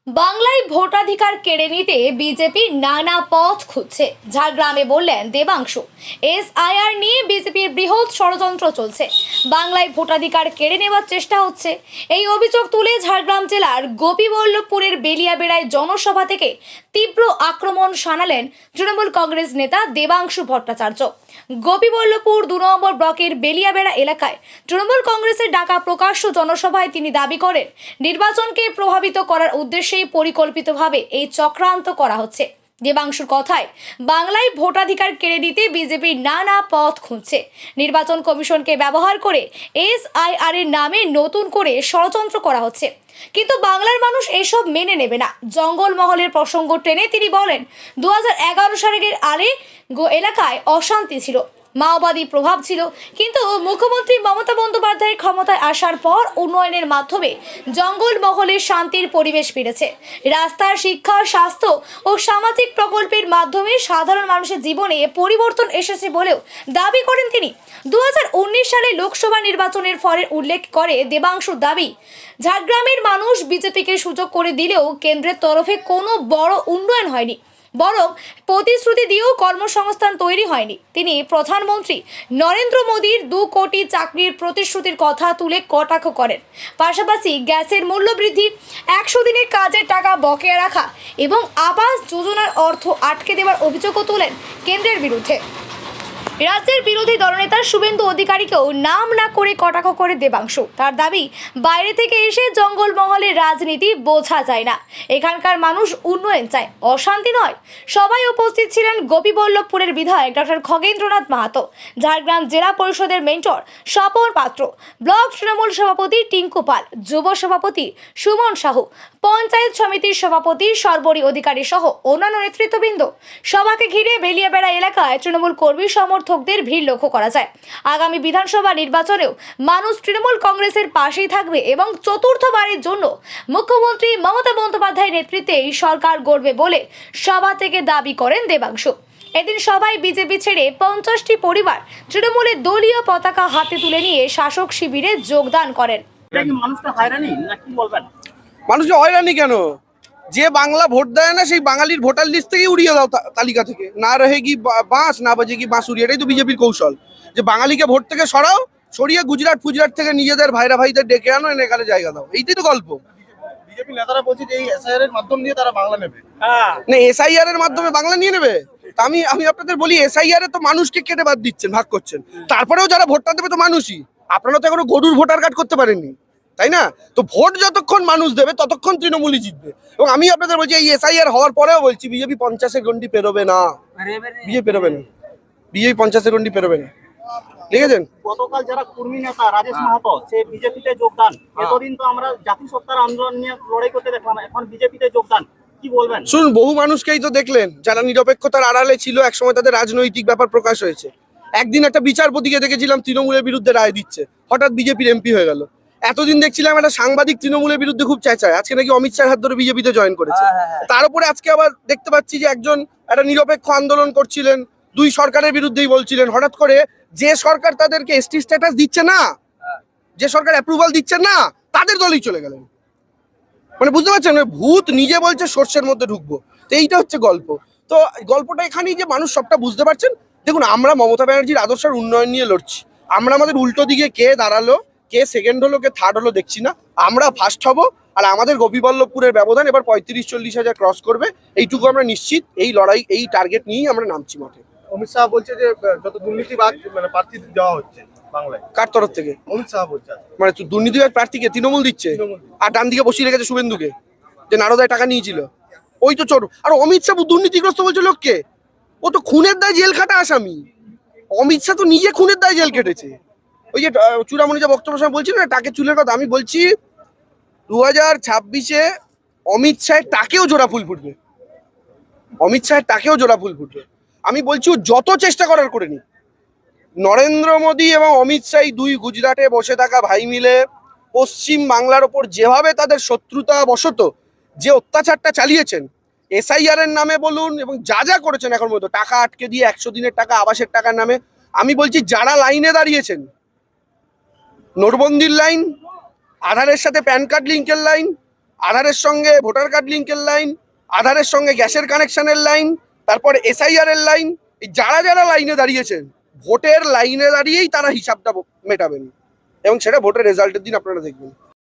বাংলায় ভোটাধিকার কেড়ে নিতে বিজেপি নানা পথ খুঁজছে। ঝাড়গ্রামে বললেন দেবাংশু, এসআইআর নিয়ে বিজেপির বৃহৎ ষড়যন্ত্র চলছে, বাংলায় ভোটাধিকার কেড়ে নেওয়ার চেষ্টা হচ্ছে। এই অভিযোগ তুলে ঝাড়গ্রাম জেলার গোপীবল্লভপুরের বেলিয়াবেড়ায় জনসভা থেকে তীব্র আক্রমণ শানালেন তৃণমূল কংগ্রেস নেতা দেবাংশু ভট্টাচার্য। গোপীবল্লভপুর ২ নম্বর ব্লকের বেলিয়াবেড়া এলাকায় তৃণমূল কংগ্রেসের ডাকা প্রকাশ্য জনসভায় তিনি দাবি করেন, নির্বাচনকে প্রভাবিত করার উদ্দেশ্যেই পরিকল্পিতভাবে এই চক্রান্ত করা হচ্ছে। দেবাংশুর কথায়, বাংলায় ভোটাধিকার কেড়ে নিতে বিজেপি নানা পথ খুঁজছে। নির্বাচন কমিশনকে ব্যবহার করে এসআইআর এর নামে নতুন করে ষড়যন্ত্র করা হচ্ছে, কিন্তু বাংলার মানুষ এসব মেনে নেবে না। জঙ্গলমহলের প্রসঙ্গ টেনে তিনি বলেন, 2011 সালের আগে এলাকায় অশান্তি ছিল, মাওবাদী প্রভাব ছিল, কিন্তু মুখ্যমন্ত্রী মমতা বন্দ্যোপাধ্যায়ের ক্ষমতায় আসার পর উন্নয়নের মাধ্যমে জঙ্গলমহলে শান্তির পরিবেশ ফিরেছে। রাস্তার, শিক্ষা, স্বাস্থ্য ও সামাজিক প্রকল্পের মাধ্যমে সাধারণ মানুষের জীবনে পরিবর্তন এসেছে বলেও দাবি করেন তিনি। 2019 সালে লোকসভা নির্বাচনের ফলের উল্লেখ করে দেবাংশুর দাবি, ঝাড়গ্রামের মানুষ বিজেপিকে সুযোগ করে দিলেও কেন্দ্রের তরফে কোনো বড় উন্নয়ন হয়নি, বরং প্রতিশ্রুতি দিয়েও কর্মসংস্থান তৈরি হয়নি। তিনি প্রধানমন্ত্রী নরেন্দ্র মোদীর 2 কোটি চাকরির প্রতিশ্রুতির কথা তুলে কটাক্ষ করেন। পাশাপাশি গ্যাসের মূল্য বৃদ্ধি, 100 দিনের কাজের টাকা বকেয়া রাখা এবং আবাস যোজনার অর্থ আটকে দেওয়ার অভিযোগও তোলেন কেন্দ্রের বিরুদ্ধে। রাজ্যের বিরোধী দলনেতা শুভেন্দু অধিকারীকেও নাম না করে কটাক্ষ করে দেবাংশু। তার দাবি, বাইরে থেকে এসে জঙ্গলমহলের রাজনীতি বোঝা যায় না, এখানকার মানুষ উন্নয়ন চায়, অশান্তি নয়। সবাই উপস্থিত ছিলেন গোপীবল্লভপুরের বিধায়ক ডক্টর খগেন্দ্রনাথ মাহাতো, ঝাড়গ্রাম জেলা পরিষদের মেন্টর স্বপন পাত্র, ব্লক তৃণমূল সভাপতি টিঙ্কু পাল, যুব সভাপতি সুমন সাহু, পঞ্চায়েত সমিতির সভাপতি সর্বরী অধিকারী সহ অন্যান্য নেতৃত্ববৃন্দ। সভাকে ঘিরে বেলিয়াবেড়া এলাকায় তৃণমূল কর্মী সমর্থকদের ভিড় লক্ষ্য করা যায়। আগামী বিধানসভা নির্বাচনেও মানুষ তৃণমূল কংগ্রেসের পাশেই থাকবে এবং চতুর্থবারের জন্য মুখ্যমন্ত্রী মমতা বন্দ্যোপাধ্যায়ের নেতৃত্বে এই সরকার গড়বে বলে সভা থেকে দাবি করেন দেবাংশু। এদিন সভায় বিজেপি ছেড়ে 50টি পরিবার তৃণমূলের দলীয় পতাকা হাতে তুলে নিয়ে শাসক শিবিরে যোগদান করেন। মানুষকে হয়রানি কেন? যে বাংলা ভোট দেয় না সেই বাঙালির ভোটার লিস্ট থেকে উড়িয়ে দাও, তালিকা থেকে। না রহে কি বাঁশ, না বাজে কি বাঁশুরি। এটাই তো বিজেপির কৌশল, যে বাঙালিকে ভোট থেকে সরাও, সরিয়ে গুজরাট ফুজরাট থেকে নিজেদের ভাইরা ভাইদের ডেকে আনো, এনে এখানে জায়গা দাও। এইটাই তো গল্প। বিজেপি নেতারা বলছে যে এই এসআইআর এর মাধ্যম দিয়ে তারা বাংলা নেবে। না, এসআইআর এর মাধ্যমে বাংলা নিয়ে নেবে? আমি আপনাদের বলি, এসআইআর এ তো মানুষকে কেটে বাদ দিচ্ছেন, ভাগ করছেন। তারপরেও যারা ভোটটা দেবে তো মানুষই। আপনারা তো এখনো গরুর ভোটার কার্ড করতে পারেননি, তাই না? তো ভোট যতক্ষণ মানুষ দেবে ততক্ষণ তৃণমূলই জিতবে। এবং আমি আপনাদের বলছি, এই এসআইআর হওয়ার পরেও বলছি, বিজেপি 50-এর গন্ডি পেরোবে না। বিজেপি পেরোবে না, বিজেপি 50-এর গন্ডি পেরোবে না। দেখেছেন গতকাল যারা কর্মী নেতা রাজেশ মাহাতো সে বিজেপিতে যোগদান, এতদিন তো আমরা জাতিসত্তার আন্দোলন নিয়ে লড়াই করতে দেখলাম, এখন বিজেপিতে যোগদান, কি বলবেন? শুনুন, বহু মানুষকেই তো দেখলেন যারা নিরপেক্ষতার আড়ালে ছিল, একসময় তাদের রাজনৈতিক ব্যাপার প্রকাশ হয়েছে। একদিন একটা বিচারপতিকে দেখেছিলাম তৃণমূলের বিরুদ্ধে রায় দিচ্ছে, হঠাৎ বিজেপির এমপি হয়ে গেল। এতদিন দেখছিলাম একটা সাংবাদিক তৃণমূলের বিরুদ্ধে খুব চেঁচায়, আজকে নাকি অমিত শাহ হাত ধরে বিজেপিতে জয়েন করেছে। তার উপরে আজকে আবার দেখতে পাচ্ছি যে একজন একটা নিরপেক্ষ আন্দোলন করছিলেন, 2 সরকারের বিরুদ্ধেই বলছিলেন, হঠাৎ করে যে সরকার তাদেরকে এসটি স্ট্যাটাস দিচ্ছে না, যে সরকার অ্যাপ্রুভাল দিচ্ছে না, তাদের দলেই চলে গেলেন। মানে বুঝতে পারছেন, ভূত নিজে বলছে সর্ষের মধ্যে ঢুকবো। তো এইটা হচ্ছে গল্প। তো গল্পটা এখানেই যে মানুষ সবটা বুঝতে পারছেন। দেখুন, আমরা মমতা ব্যানার্জির আদর্শের উন্নয়ন নিয়ে লড়ছি। আমরা আমাদের উল্টো দিকে কে দাঁড়ালো, কে সেকেন্ড হলো, কে থার্ড হলো দেখছি না, আমরা ফার্স্ট হব। আর আমাদের গোপীবল্লভপুরের ব্যবধান এবার 35-40 হাজার ক্রস করবে, এইটুকু আমরা নিশ্চিত। এই লড়াই, এই টার্গেট নিয়েই আমরা নামছি মাঠে। অমিত শাহ বলছে যে যত দুর্নীতিবাদ মানে প্রার্থী দেওয়া হচ্ছে বাংলায়। কার তরফ থেকে? অমিত শাহ বলছে। মানে দুর্নীতিবাদ প্রার্থীকে তৃণমূল দিচ্ছে, আর ডান দিকে বসিয়ে রেখেছে শুভেন্দুকে, যে নারদায় টাকা নিয়েছিল। ওই তো চোর। আর অমিত শাহ দুর্নীতিগ্রস্ত বলছে লোককে? ও তো খুনের দায় জেল খাটা আসামি। অমিত শাহ তো নিজে খুনের দায় জেল কেটেছে। ওই যে চূড়ামণি যে বক্তব্য সময় বলছিল না টাকে চুলের কথা, আমি বলছি 2026-এ অমিত শাহের টাকেও জোড়া ফুল ফুটবে। অমিত শাহের টাকেও জোড়া ফুল ফুটবে। আমি বলছি, ও যত চেষ্টা করার করে নি। নরেন্দ্র মোদী এবং অমিত শাহ 2 গুজরাটে বসে থাকা ভাই মিলে পশ্চিম বাংলার ওপর যেভাবে তাদের শত্রুতা বশত যে অত্যাচারটা চালিয়েছেন, এসআইআর এর নামে বলুন এবং যা যা করেছেন এখন মতো, টাকা আটকে দিয়ে 100 দিনের টাকা, আবাসের টাকার নামে। আমি বলছি, যারা লাইনে দাঁড়িয়েছেন, নোটবন্দির লাইন, আধারের সাথে প্যান কার্ড লিঙ্কের লাইন, আধারের সঙ্গে ভোটার কার্ড লিঙ্কের লাইন, আধারের সঙ্গে গ্যাসের কানেকশনের লাইন, তারপরে এসআইআর এর লাইন, এই যারা যারা লাইনে দাঁড়িয়েছেন ভোটের লাইনে দাঁড়িয়েই তারা হিসাবটা মেটাবেন এবং সেটা ভোটের রেজাল্টের দিন আপনারা দেখবেন।